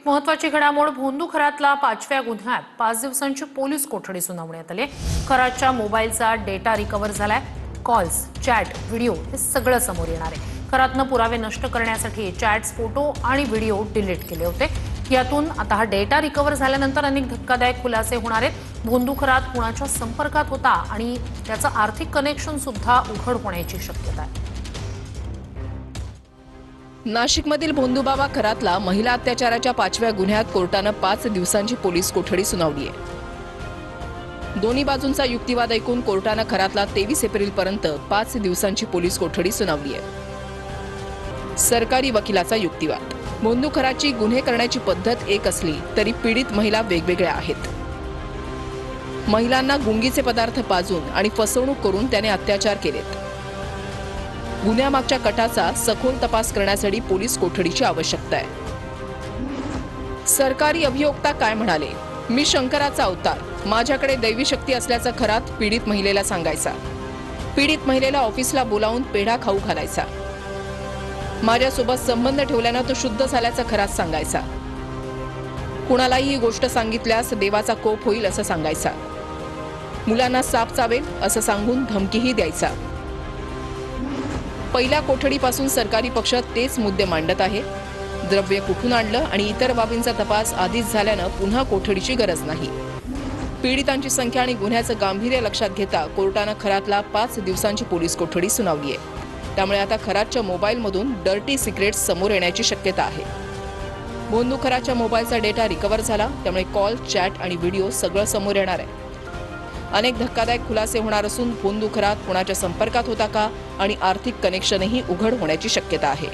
एक महत्त्वाची घडामोड भोंदू खरातला 5व्या गुन्ह्यात 5 दिवसांची पोलीस कोठडी सुनावण्यात आली। खरातच्या मोबाईलचा डेटा रिकव्हर झालाय। कॉल्स, चॅट, व्हिडिओ हे सगळं समोर येणार आहे। खरातनं पुरावे नष्ट करण्यासाठी चॅट्स, फोटो आणि व्हिडिओ डिलीट केले होते। यातून आता हा डेटा रिकव्हर झाल्यानंतर अनेक धक्कादायक खुलासे होणार आहेत। भोंदू खरात कुणाच्या संपर्कात होता आणि त्याचं आर्थिक कनेक्शन सुद्धा उघड होण्याची शक्यता आहे। नाशिकमधील भोंदूबाबा खरातला महिला अत्याचाराच्या 5व्या गुन्ह्यात कोर्टानं 5 दिवसांची पोलीस कोठडी सुनावली आहे। दोन्ही बाजूंचा युक्तिवाद ऐकून कोर्टानं खरातला 23 एप्रिलपर्यंत 5 दिवसांची पोलीस कोठडी सुनावली आहे। सरकारी वकिलाचा युक्तिवाद। भोंदू खरातची गुन्हे करण्याची पद्धत एक असली तरी पीडित महिला वेगवेगळ्या आहेत। महिलांना गुंगीचे पदार्थ पाजून आणि फसवणूक करून त्याने अत्याचार केलेत। गुन्ह्यामागच्या कटाचा सखोल तपास करण्यासाठी पोलीस कोठडीची आवश्यकता आहे। सरकारी अभियोक्ता काय म्हणाले? मी शंकराचा अवतार, माझ्याकडे दैवी शक्ती असल्याचा खरात पीडित महिलेला सांगायचा। पीडित महिलेला ऑफिसला बोलावून पेढा खाऊ घालायचा। माझ्यासोबत संबंध ठेवल्यानं तो शुद्ध झाल्याचा खरात सांगायचा। कुणालाही ही गोष्ट सांगितल्यास देवाचा कोप होईल असं सांगायचा। मुलांना साप चावेल असं सांगून धमकीही द्यायचा। पहिल्या कोठडीपासून सरकारी पक्ष तेच मुद्दे मांडत आहे। द्रव्य कुठून आणलं आणि इतर बाबींचा तपास आधीच झाल्यानं पुन्हा कोठडीची गरज नाही। पीडितांची संख्या आणि गुन्ह्याचं गांभीर्य लक्षात घेता कोर्टानं खरातला 5 दिवसांची पोलीस कोठडी सुनावली आहे। त्यामुळे आता खरातच्या मोबाईलमधून डर्टी सिक्रेट्स समोर येण्याची शक्यता आहे। भोंदू खरातच्या मोबाईलचा डेटा रिकव्हर झाला, त्यामुळे कॉल, चॅट आणि व्हिडिओ सगळं समोर येणार आहे। अनेक धक्कादायक खुलासे होणार असून भोंदू खरात कोणाच्या संपर्कात होता का आणि आर्थिक कनेक्शनही उघड होण्याची शक्यता आहे।